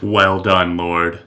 Well done, Lorde.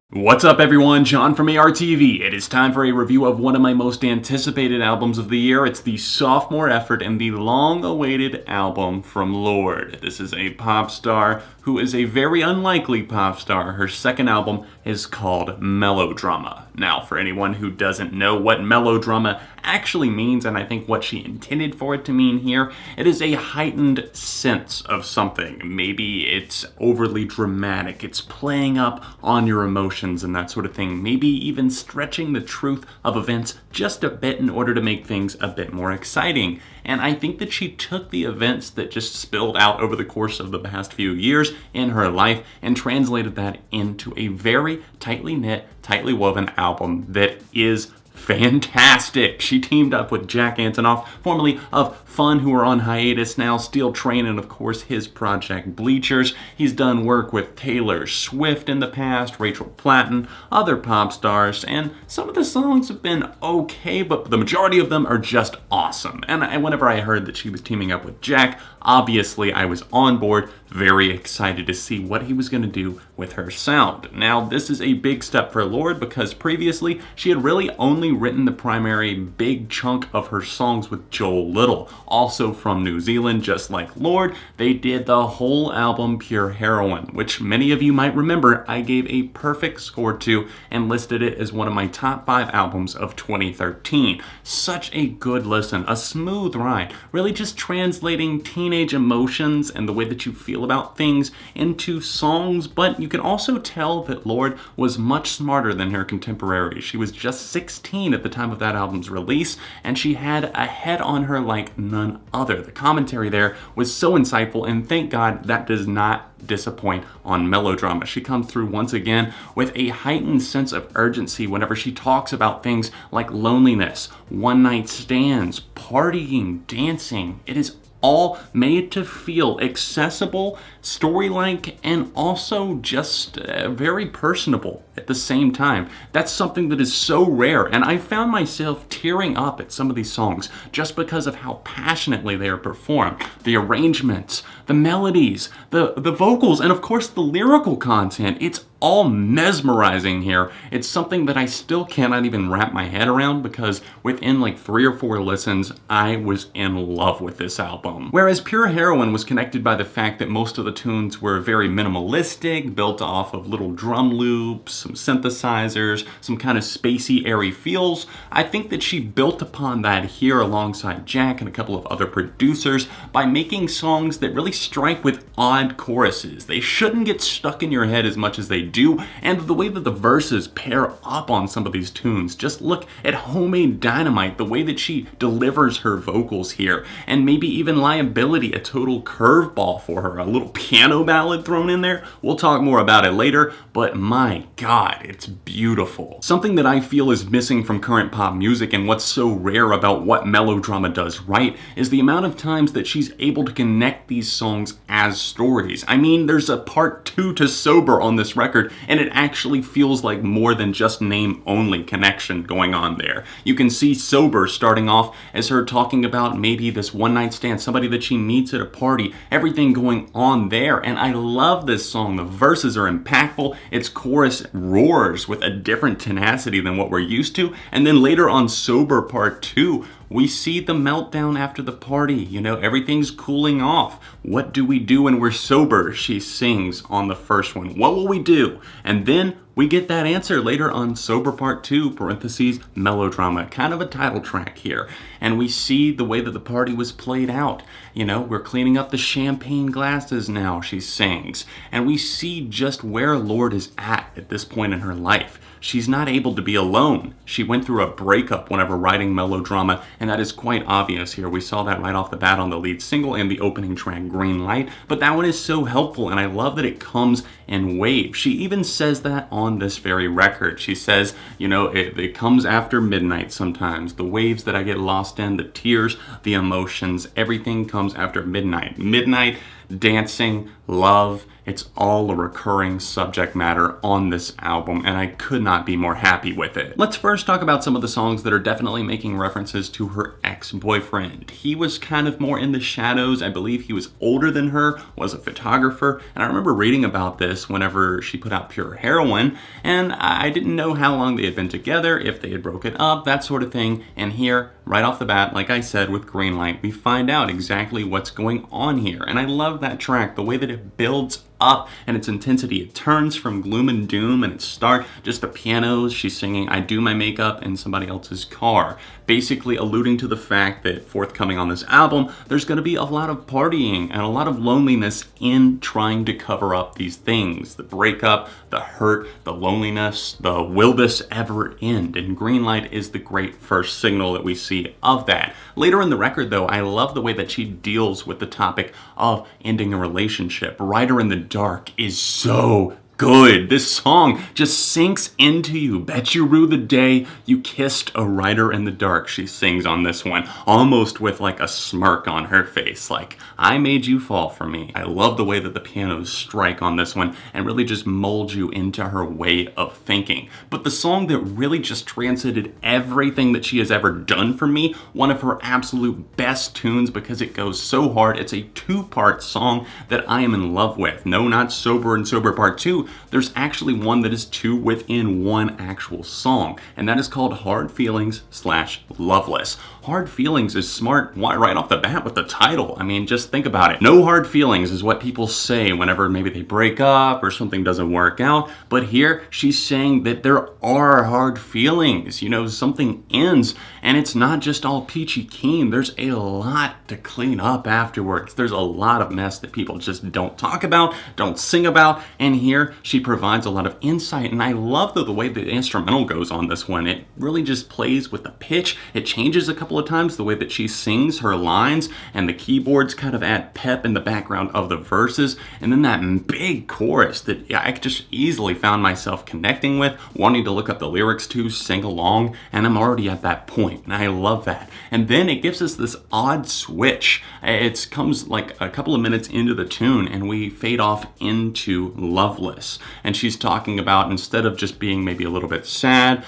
What's up everyone, John from ARTV. It is time for a review of one of my most anticipated albums of the year. It's the sophomore effort and the long-awaited album from Lorde. This is a pop star who is a very unlikely pop star. Her second album is called Melodrama. Now, for anyone who doesn't know what melodrama actually means, and I think what she intended for it to mean here, it is a heightened sense of something. Maybe it's overly dramatic, it's playing up on your emotions and that sort of thing, maybe even stretching the truth of events just a bit in order to make things a bit more exciting. And I think that she took the events that just spilled out over the course of the past few years in her life and translated that into a very tightly knit, tightly woven album that is fantastic. She teamed up with Jack Antonoff, formerly of Fun, who are on hiatus now, Steel Train, and of course his project Bleachers. He's done work with Taylor Swift in the past, Rachel Platten, other pop stars, and some of the songs have been okay, but the majority of them are just awesome. And whenever I heard that she was teaming up with Jack, obviously I was on board, very excited to see what he was going to do with her sound. Now, this is a big step for Lorde because previously she had really only written the primary big chunk of her songs with Joel Little, also from New Zealand. Just like Lorde, they did the whole album Pure Heroine, which many of you might remember I gave a perfect score to and listed it as one of my top 5 albums of 2013. Such a good listen, a smooth ride, really just translating teenage emotions and the way that you feel about things into songs, but you can also tell that Lorde was much smarter than her contemporaries. She was just 16 at the time of that album's release, and she had a head on her like none other. The commentary there was so insightful, and thank God that does not disappoint on Melodrama. She comes through once again with a heightened sense of urgency whenever she talks about things like loneliness, one-night stands, partying, dancing. It is all made to feel accessible, story-like, and also just very personable at the same time. That's something that is so rare, and I found myself tearing up at some of these songs just because of how passionately they are performed. The arrangements, the melodies, the vocals, and of course the lyrical content. It's all mesmerizing here. It's something that I still cannot even wrap my head around because within like 3 or 4 listens, I was in love with this album. Whereas Pure Heroine was connected by the fact that most of the tunes were very minimalistic, built off of little drum loops, some synthesizers, some kind of spacey, airy feels. I think that she built upon that here alongside Jack and a couple of other producers by making songs that really strike with odd choruses. They shouldn't get stuck in your head as much as they do, and the way that the verses pair up on some of these tunes. Just look at Homemade Dynamite, the way that she delivers her vocals here, and maybe even Liability, a total curveball for her, a little piano ballad thrown in there. We'll talk more about it later, but my God, it's beautiful. Something that I feel is missing from current pop music, and what's so rare about what Melodrama does right, is the amount of times that she's able to connect these songs as stories. I mean, there's a part 2 to Sober on this record, and it actually feels like more than just name-only connection going on there. You can see Sober starting off as her talking about maybe this one-night stand, somebody that she meets at a party, everything going on there, and I love this song. The verses are impactful, its chorus roars with a different tenacity than what we're used to, and then later on Sober Part 2, we see the meltdown after the party. You know, everything's cooling off. What do we do when we're sober? She sings on the first one. What will we do? And then we get that answer later on Sober Part 2, parentheses, Melodrama, kind of a title track here. And we see the way that the party was played out. You know, we're cleaning up the champagne glasses now, she sings. And we see just where Lorde is at this point in her life. She's not able to be alone. She went through a breakup whenever writing Melodrama, and that is quite obvious here. We saw that right off the bat on the lead single and the opening track, Green Light, but that one is so helpful, and I love that it comes in waves. She even says that on this very record. She says, you know, it comes after midnight sometimes. The waves that I get lost in, the tears, the emotions, everything comes after midnight. Midnight, dancing, love, It's all a recurring subject matter on this album, and I could not be more happy with it. Let's first talk about some of the songs that are definitely making references to her ex-boyfriend. He was kind of more in the shadows. I believe he was older than her, was a photographer, and I remember reading about this whenever she put out Pure Heroine, and I didn't know how long they had been together, if they had broken up, that sort of thing. And here, right off the bat, like I said with Greenlight, we find out exactly what's going on here. And I love that track, the way that it builds up and its intensity. It turns from gloom and doom and it starts just the pianos. She's singing I Do My Makeup in somebody else's car, basically alluding to the fact that forthcoming on this album, there's going to be a lot of partying and a lot of loneliness in trying to cover up these things. The breakup, the hurt, the loneliness, the will this ever end? And Greenlight is the great first signal that we see of that. Later in the record though, I love the way that she deals with the topic of ending a relationship. Writer in the Dark is so good. This song just sinks into you. Bet you rue the day you kissed a writer in the dark, she sings on this one, almost with like a smirk on her face, like, I made you fall for me. I love the way that the pianos strike on this one and really just mold you into her way of thinking. But the song that really just transcended everything that she has ever done for me, one of her absolute best tunes because it goes so hard. It's a two-part song that I am in love with. No, not Sober and Sober Part 2. There's actually one that is two within one actual song, and that is called Hard Feelings / Loveless. Hard Feelings is smart right off the bat with the title. I mean, just think about it. No hard feelings is what people say whenever maybe they break up or something doesn't work out, but here she's saying that there are hard feelings. You know, something ends, and it's not just all peachy keen. There's a lot to clean up afterwards. There's a lot of mess that people just don't talk about, don't sing about, and here she provides a lot of insight. And I love the way the instrumental goes on this one. It really just plays with the pitch. It changes a couple of times the way that she sings her lines, and the keyboards kind of add pep in the background of the verses, and then that big chorus that I just easily found myself connecting with, wanting to look up the lyrics to, sing along, and I'm already at that point, and I love that. And then it gives us this odd switch. It comes like a couple of minutes into the tune and we fade off into Loveless, and she's talking about, instead of just being maybe a little bit sad,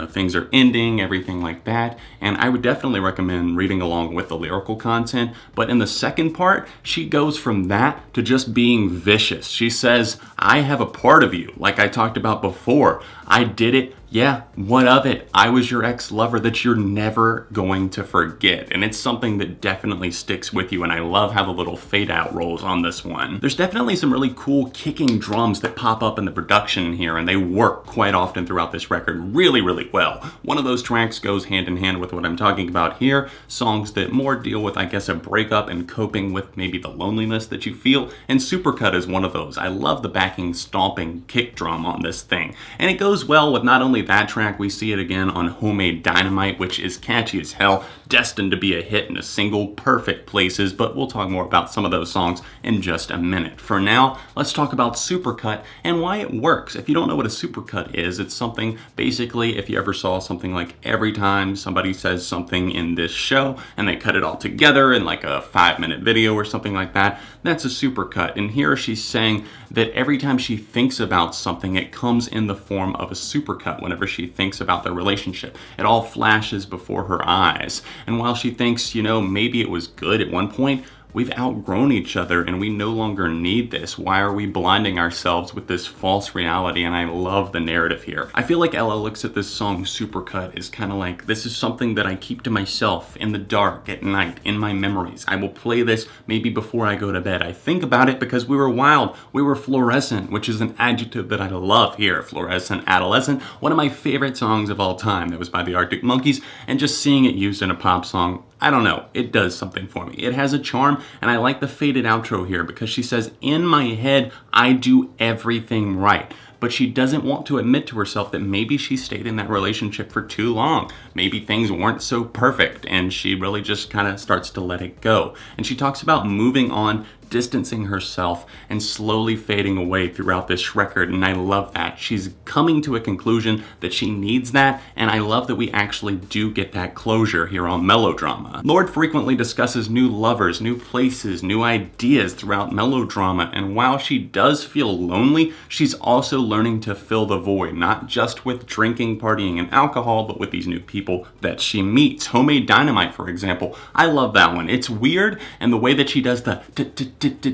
things are ending, everything like that. And I would definitely recommend reading along with the lyrical content. But in the second part, she goes from that to just being vicious. She says, I have a part of you, like I talked about before. I did it. Yeah, what of it? I was your ex-lover that you're never going to forget. And it's something that definitely sticks with you, and I love how the little fade out rolls on this one. There's definitely some really cool kicking drums that pop up in the production here, and they work quite often throughout this record really, really well. One of those tracks goes hand in hand with what I'm talking about here, songs that more deal with, I guess, a breakup and coping with maybe the loneliness that you feel, and Supercut is one of those. I love the backing stomping kick drum on this thing, and it goes well with not only that track, we see it again on Homemade Dynamite, which is catchy as hell, destined to be a hit in a single, perfect places, but we'll talk more about some of those songs in just a minute. For now, let's talk about Supercut and why it works. If you don't know what a supercut is, it's something, basically, if you ever saw something like every time somebody says something in this show and they cut it all together in like a 5-minute video or something like that, that's a supercut. And here she's saying that every time she thinks about something, it comes in the form of a supercut. Whenever she thinks about their relationship, it all flashes before her eyes. And while she thinks, maybe it was good at one point, we've outgrown each other and we no longer need this. Why are we blinding ourselves with this false reality? And I love the narrative here. I feel like Ella looks at this song Supercut as kind of like, this is something that I keep to myself in the dark at night in my memories. I will play this maybe before I go to bed. I think about it because we were wild. We were fluorescent, which is an adjective that I love here. Fluorescent adolescent, one of my favorite songs of all time. That was by the Arctic Monkeys, and just seeing it used in a pop song, I don't know, it does something for me. It has a charm, and I like the faded outro here because she says, in my head, I do everything right. But she doesn't want to admit to herself that maybe she stayed in that relationship for too long. Maybe things weren't so perfect, and she really just kind of starts to let it go. And she talks about moving on distancing herself and slowly fading away throughout this record, and I love that. She's coming to a conclusion that she needs that, and I love that we actually do get that closure here on Melodrama. Lorde frequently discusses new lovers, new places, new ideas throughout Melodrama, and while she does feel lonely, she's also learning to fill the void, not just with drinking, partying, and alcohol, but with these new people that she meets. Homemade Dynamite, for example, I love that one. It's weird, and the way that she does the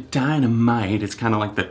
dynamite, it's kind of like the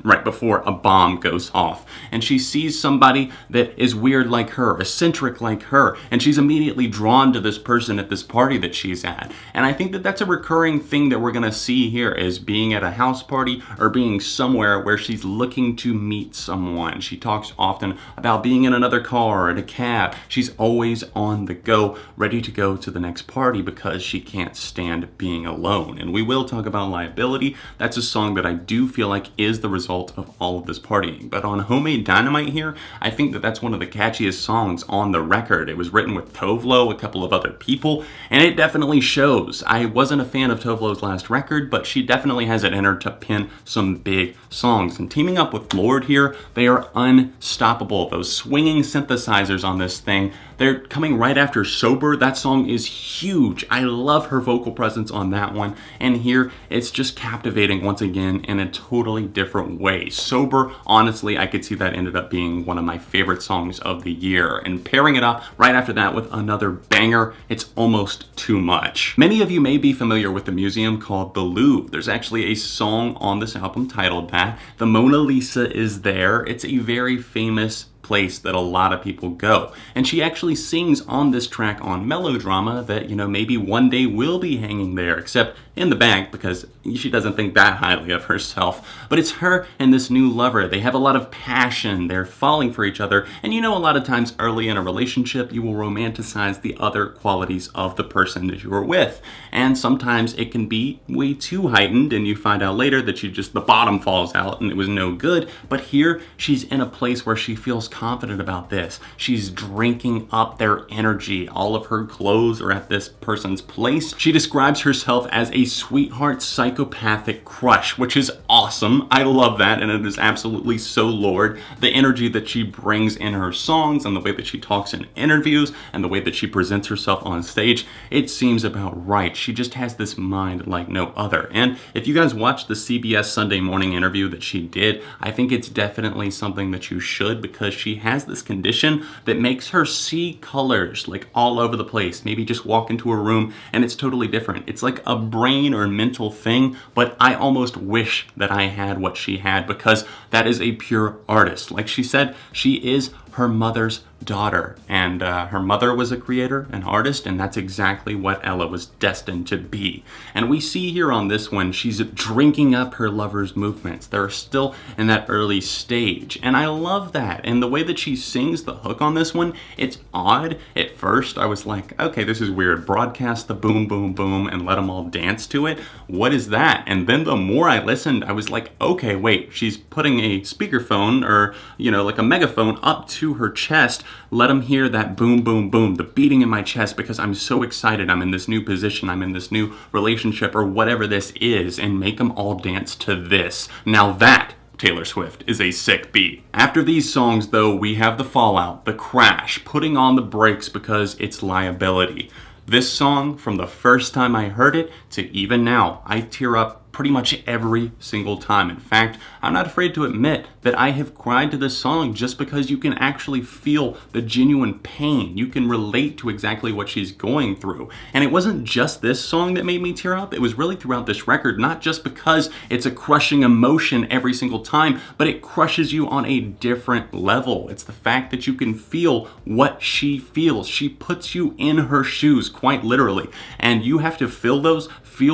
right before a bomb goes off. And she sees somebody that is weird like her, eccentric like her, and she's immediately drawn to this person at this party that she's at. And I think that that's a recurring thing that we're gonna see here, is being at a house party or being somewhere where she's looking to meet someone. She talks often about being in another car or in a cab. She's always on the go, ready to go to the next party because she can't stand being alone. And we will talk about Liability. That's a song that I do feel like is the result of all of this partying. But on Homemade Dynamite here, I think that that's one of the catchiest songs on the record. It was written with Tovlo, a couple of other people, and it definitely shows. I wasn't a fan of Tovlo's last record, but she definitely has it in her to pin some big songs. And teaming up with Lorde here, they are unstoppable. Those swinging synthesizers on this thing, they're coming right after Sober. That song is huge. I love her vocal presence on that one. And here, it's just captivating once again in a totally different way. Sober, honestly, I could see that ended up being one of my favorite songs of the year. And pairing it up right after that with another banger, it's almost too much. Many of you may be familiar with the museum called the Louvre. There's actually a song on this album titled that. The Mona Lisa is there. It's a very famous place that a lot of people go. And she actually sings on this track on Melodrama that, you know, maybe one day will be hanging there, except in the back because she doesn't think that highly of herself. But it's her and this new lover. They have a lot of passion. They're falling for each other. And you know, a lot of times early in a relationship, you will romanticize the other qualities of the person that you are with. And sometimes it can be way too heightened and you find out later that the bottom falls out and it was no good. But here, she's in a place where she feels confident about this. She's drinking up their energy. All of her clothes are at this person's place. She describes herself as a sweetheart psychopathic crush, which is awesome. I love that, and it is absolutely so Lorde. The energy that she brings in her songs and the way that she talks in interviews and the way that she presents herself on stage, it seems about right. She just has this mind like no other. And if you guys watched the CBS Sunday Morning interview that she did, I think it's definitely something that you should, because she has this condition that makes her see colors like all over the place. Maybe just walk into a room and it's totally different. It's like a brain or mental thing, but I almost wish that I had what she had, because that is a pure artist. Like she said, she is her mother's daughter, and her mother was a creator, an artist, and that's exactly what Ella was destined to be. And we see here on this one, she's drinking up her lover's movements. They're still in that early stage, and I love that. And the way that she sings the hook on this one, it's odd. At first, I was like, okay, this is weird. Broadcast the boom, boom, boom, and let them all dance to it. What is that? And then the more I listened, I was like, okay, wait, she's putting a speakerphone or, you know, like a megaphone up to her chest. Let them hear that boom, boom, boom, the beating in my chest, because I'm so excited. I'm in this new position. I'm in this new relationship or whatever this is, and make them all dance to this. Now that, Taylor Swift, is a sick beat. After these songs, though, we have the fallout, the crash, putting on the brakes because it's Liability. This song, from the first time I heard it to even now, I tear up pretty much every single time. In fact, I'm not afraid to admit that I have cried to this song just because you can actually feel the genuine pain. You can relate to exactly what she's going through. And it wasn't just this song that made me tear up. It was really throughout this record, not just because it's a crushing emotion every single time, but it crushes you on a different level. It's the fact that you can feel what she feels. She puts you in her shoes, quite literally. And you have to feel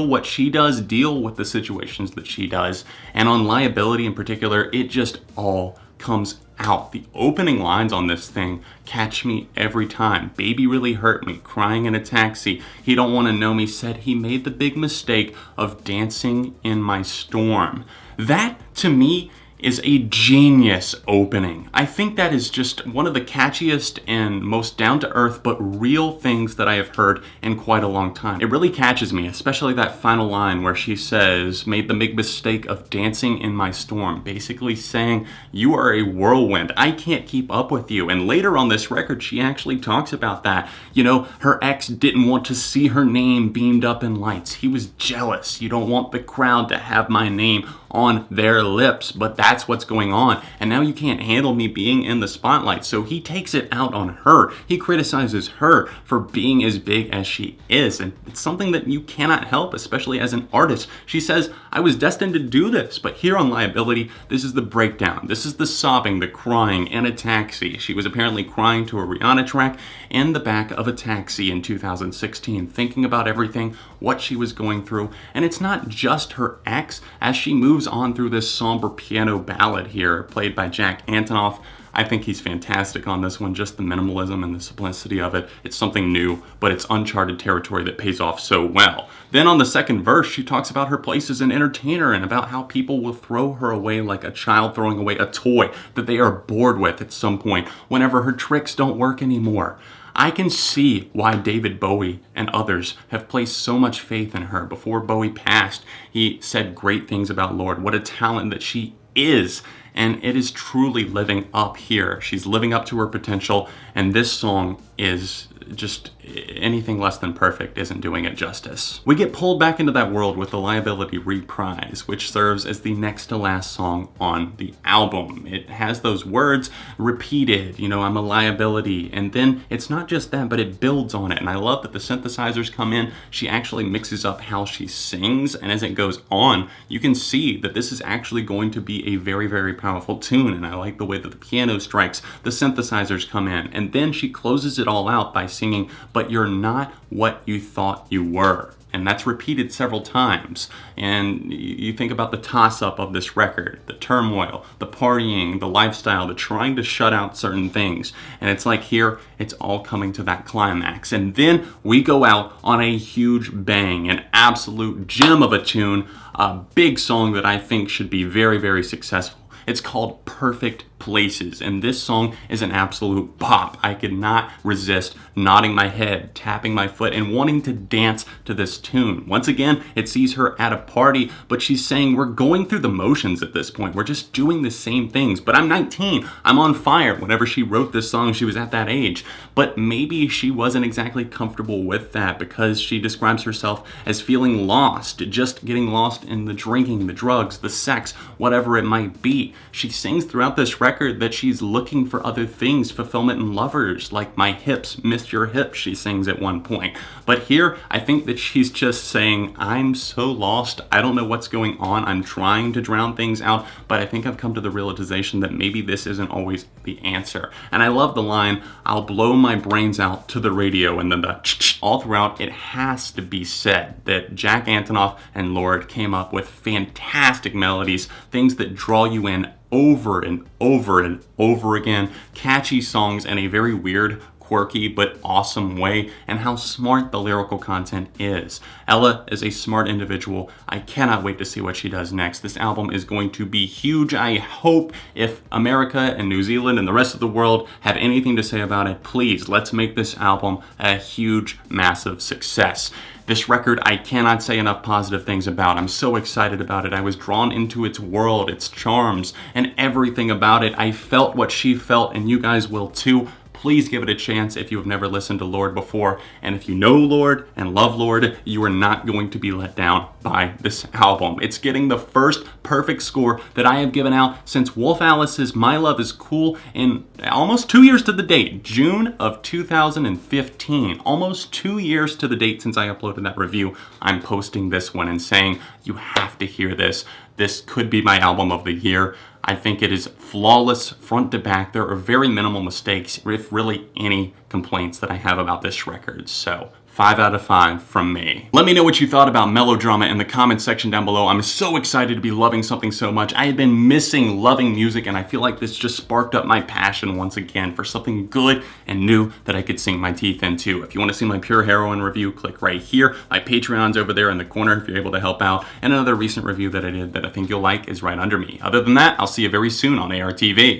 what she does, deal with the situations that she does. And on Liability in particular, it just all comes out. The opening lines on this thing catch me every time. Baby really hurt me, crying in a taxi. He don't want to know me, said he made the big mistake of dancing in my storm. That, to me, is a genius opening. I think that is just one of the catchiest and most down-to-earth but real things that I have heard in quite a long time. It really catches me, especially that final line where she says, "Made the big mistake of dancing in my storm," basically saying, you are a whirlwind, I can't keep up with you. And later on this record, she actually talks about that. You know, her ex didn't want to see her name beamed up in lights. He was jealous. You don't want the crowd to have my name on their lips, but that's what's going on. And now you can't handle me being in the spotlight. So he takes it out on her. He criticizes her for being as big as she is. And it's something that you cannot help, especially as an artist. She says, I was destined to do this, but here on Liability, this is the breakdown. This is the sobbing, the crying, and a taxi. She was apparently crying to a Rihanna track in the back of a taxi in 2016, thinking about everything, what she was going through. And it's not just her ex. As she moves on through this somber piano ballad here, played by Jack Antonoff, I think he's fantastic on this one, just the minimalism and the simplicity of it. It's something new, but it's uncharted territory that pays off so well. Then on the second verse, she talks about her place as an entertainer and about how people will throw her away like a child throwing away a toy that they are bored with at some point whenever her tricks don't work anymore. I can see why David Bowie and others have placed so much faith in her. Before Bowie passed, he said great things about Lorde, what a talent that she is. And it is truly living up here. She's living up to her potential, and this song is just anything less than perfect isn't doing it justice. We get pulled back into that world with the Liability reprise, which serves as the next to last song on the album. It has those words repeated, you know, I'm a liability, and then it's not just that, but it builds on it. And I love that the synthesizers come in. She actually mixes up how she sings, and as it goes on, you can see that this is actually going to be a very, very powerful tune. And I like the way that the piano strikes, the synthesizers come in, and then she closes it all out by singing, "But you're not what you thought you were." And that's repeated several times. And you think about the toss-up of this record, the turmoil, the partying, the lifestyle, the trying to shut out certain things. And it's like here, it's all coming to that climax. And then we go out on a huge bang, an absolute gem of a tune, a big song that I think should be very, very successful. It's called Perfect Places, and this song is an absolute pop. I could not resist nodding my head, tapping my foot, and wanting to dance to this tune. Once again, it sees her at a party, but she's saying we're going through the motions at this point. We're just doing the same things. But I'm 19. I'm on fire. Whenever she wrote this song, she was at that age. But maybe she wasn't exactly comfortable with that because she describes herself as feeling lost, just getting lost in the drinking, the drugs, the sex, whatever it might be. She sings throughout this record that she's looking for other things, fulfillment in lovers, like my hips, missed your hips, she sings at one point. But here, I think that she's just saying, I'm so lost, I don't know what's going on, I'm trying to drown things out, but I think I've come to the realization that maybe this isn't always the answer. And I love the line, I'll blow my brains out to the radio, and then the all throughout, it has to be said that Jack Antonoff and Lorde came up with fantastic melodies, things that draw you in over and over and over again, catchy songs in a very weird, quirky, but awesome way, and how smart the lyrical content is. Ella is a smart individual. I cannot wait to see what she does next. This album is going to be huge. I hope if America and New Zealand and the rest of the world have anything to say about it, please, let's make this album a huge, massive success. This record, I cannot say enough positive things about. I'm so excited about it. I was drawn into its world, its charms, and everything about it. I felt what she felt, and you guys will too. Please give it a chance if you have never listened to Lorde before. And if you know Lorde and love Lorde, you are not going to be let down by this album. It's getting the first perfect score that I have given out since Wolf Alice's My Love Is Cool in almost 2 years to the date, June of 2015. Almost 2 years to the date since I uploaded that review. I'm posting this one and saying, you have to hear this. This could be my album of the year. I think it is flawless front to back. There are very minimal mistakes, if really any complaints that I have about this record. So 5 out of 5 from me. Let me know what you thought about Melodrama in the comments section down below. I'm so excited to be loving something so much. I had been missing loving music, and I feel like this just sparked up my passion once again for something good and new that I could sink my teeth into. If you want to see my Pure Heroine review, click right here. My Patreon's over there in the corner if you're able to help out. And another recent review that I did that I think you'll like is right under me. Other than that, I'll see you very soon on ARTV.